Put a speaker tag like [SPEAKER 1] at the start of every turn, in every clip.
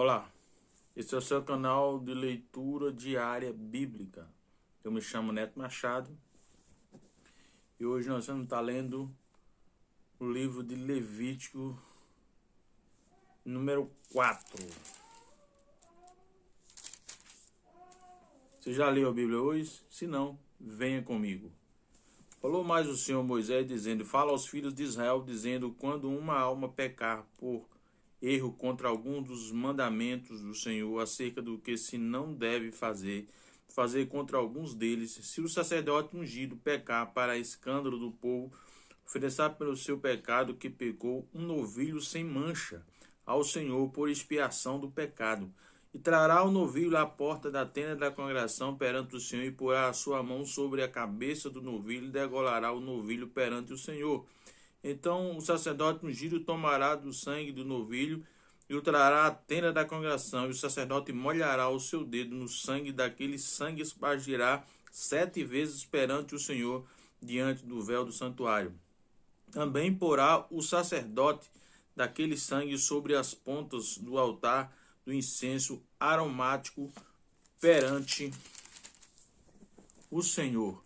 [SPEAKER 1] Olá, esse é o seu canal de leitura diária bíblica. Eu me chamo Neto Machado e hoje nós vamos estar lendo o livro de Levítico, número 4. Você já leu a Bíblia hoje? Se não, venha comigo. Falou mais o Senhor Moisés, dizendo: Fala aos filhos de Israel, dizendo: Quando uma alma pecar por erro contra algum dos mandamentos do Senhor, acerca do que se não deve fazer contra alguns deles, se o sacerdote ungido pecar para escândalo do povo, oferecer pelo seu pecado que pecou um novilho sem mancha ao Senhor por expiação do pecado, e trará o novilho à porta da tenda da congregação perante o Senhor, e porá a sua mão sobre a cabeça do novilho, e degolará o novilho perante o Senhor. Então o sacerdote ungido tomará do sangue do novilho e o trará à tenda da congregação, e o sacerdote molhará o seu dedo no sangue, daquele sangue espargirá 7 vezes perante o Senhor diante do véu do santuário. Também porá o sacerdote daquele sangue sobre as pontas do altar do incenso aromático perante o Senhor.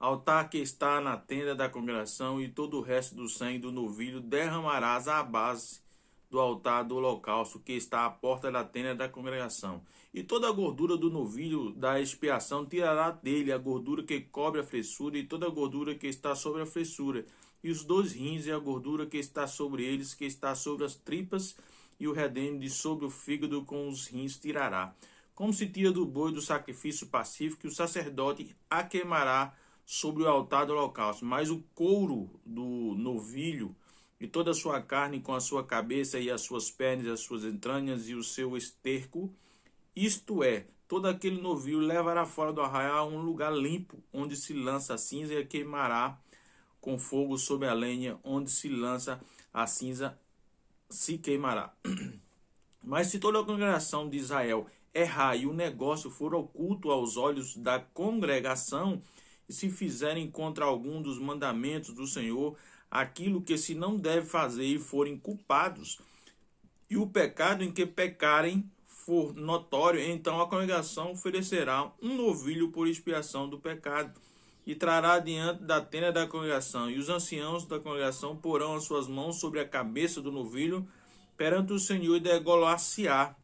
[SPEAKER 1] Altar que está na tenda da congregação, e todo o resto do sangue do novilho derramarás à base do altar do holocausto que está à porta da tenda da congregação. E toda a gordura do novilho da expiação tirará dele, a gordura que cobre a fressura e toda a gordura que está sobre a fressura, e os 2 rins e a gordura que está sobre eles, que está sobre as tripas, e o redendo de sobre o fígado com os rins tirará. Como se tira do boi do sacrifício pacífico, o sacerdote a queimará sobre o altar do holocausto. Mas o couro do novilho e toda a sua carne, com a sua cabeça e as suas pernas, as suas entranhas e o seu esterco, isto é, todo aquele novilho levará fora do arraial a um lugar limpo, onde se lança a cinza, e a queimará com fogo sobre a lenha, onde se lança a cinza se queimará. Mas se toda a congregação de Israel errar e o negócio for oculto aos olhos da congregação, e se fizerem contra algum dos mandamentos do Senhor aquilo que se não deve fazer, e forem culpados, e o pecado em que pecarem for notório, então a congregação oferecerá um novilho por expiação do pecado, e trará diante da tenda da congregação, e os anciãos da congregação porão as suas mãos sobre a cabeça do novilho perante o Senhor, e degolar-se-á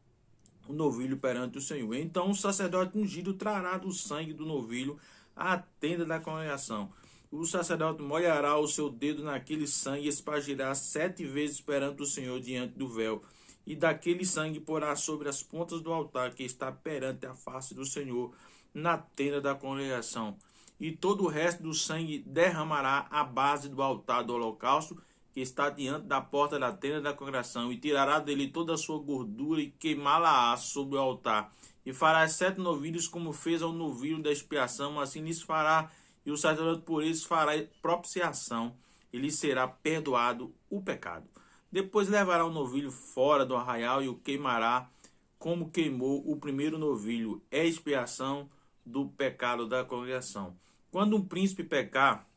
[SPEAKER 1] o novilho perante o Senhor. Então o sacerdote ungido trará do sangue do novilho à tenda da congregação. O sacerdote molhará o seu dedo naquele sangue, e espargirá 7 vezes perante o Senhor diante do véu, e daquele sangue porá sobre as pontas do altar que está perante a face do Senhor na tenda da congregação. E todo o resto do sangue derramará à base do altar do holocausto que está diante da porta da tenda da congregação, e tirará dele toda a sua gordura, e queimá-la-á sobre o altar. E fará 7 novilhos, como fez ao novilho da expiação, assim lhes fará, e o sacerdote por eles fará propiciação, e lhe será perdoado o pecado. Depois levará o novilho fora do arraial e o queimará, como queimou o primeiro novilho. É expiação do pecado da congregação. Quando um príncipe pecar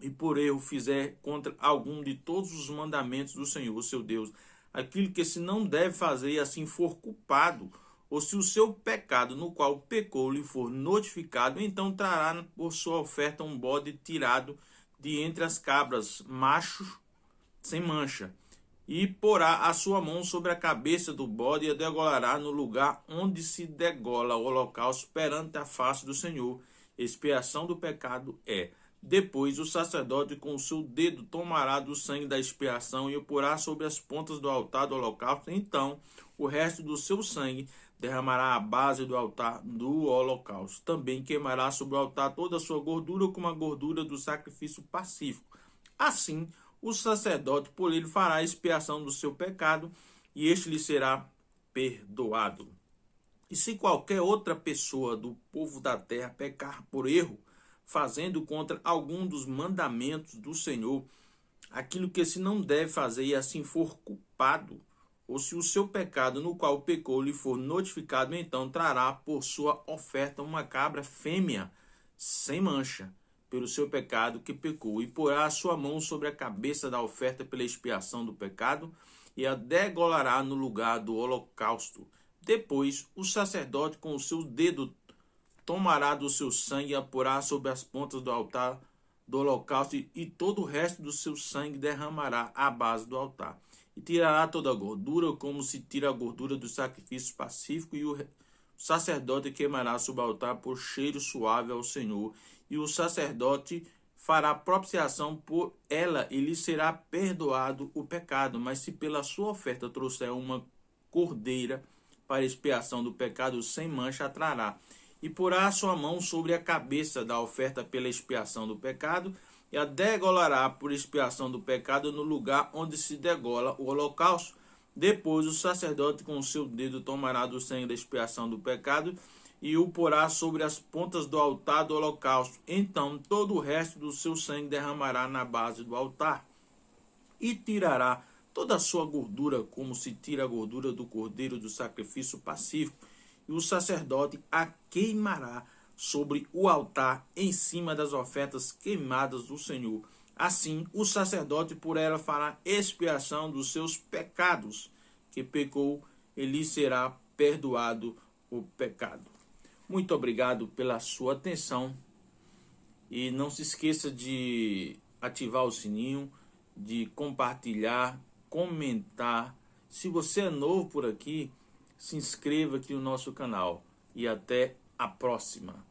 [SPEAKER 1] e por erro fizer contra algum de todos os mandamentos do Senhor, seu Deus, aquilo que se não deve fazer, e assim for culpado, ou se o seu pecado no qual pecou lhe for notificado, então trará por sua oferta um bode tirado de entre as cabras, macho sem mancha, e porá a sua mão sobre a cabeça do bode, e a degolará no lugar onde se degola o holocausto perante a face do Senhor. Expiação do pecado é. Depois o sacerdote com o seu dedo tomará do sangue da expiação e o porá sobre as pontas do altar do holocausto. Então o resto do seu sangue derramará à base do altar do holocausto. Também queimará sobre o altar toda a sua gordura, como a gordura do sacrifício pacífico. Assim o sacerdote por ele fará a expiação do seu pecado, e este lhe será perdoado. E se qualquer outra pessoa do povo da terra pecar por erro, fazendo contra algum dos mandamentos do Senhor aquilo que se não deve fazer, e assim for culpado, ou se o seu pecado no qual pecou lhe for notificado, então trará por sua oferta uma cabra fêmea sem mancha pelo seu pecado que pecou, e porá a sua mão sobre a cabeça da oferta pela expiação do pecado, e a degolará no lugar do holocausto. Depois, o sacerdote com o seu dedo tomará do seu sangue e a porá sobre as pontas do altar do holocausto, e todo o resto do seu sangue derramará à base do altar. E tirará toda a gordura, como se tira a gordura do sacrifício pacífico, e o sacerdote queimará sobre o altar por cheiro suave ao Senhor. E o sacerdote fará propiciação por ela, e lhe será perdoado o pecado. Mas se pela sua oferta trouxer uma cordeira para expiação do pecado sem mancha, a trará. E porá a sua mão sobre a cabeça da oferta pela expiação do pecado, e a degolará por expiação do pecado no lugar onde se degola o holocausto. Depois o sacerdote com o seu dedo tomará do sangue da expiação do pecado e o porá sobre as pontas do altar do holocausto. Então todo o resto do seu sangue derramará na base do altar. E tirará toda a sua gordura, como se tira a gordura do cordeiro do sacrifício pacífico, e o sacerdote a queimará sobre o altar em cima das ofertas queimadas do Senhor. Assim, o sacerdote por ela fará expiação dos seus pecados, que pecou, e lhe será perdoado o pecado. Muito obrigado pela sua atenção e não se esqueça de ativar o sininho, de compartilhar, comentar. Se você é novo por aqui, se inscreva aqui no nosso canal e até a próxima.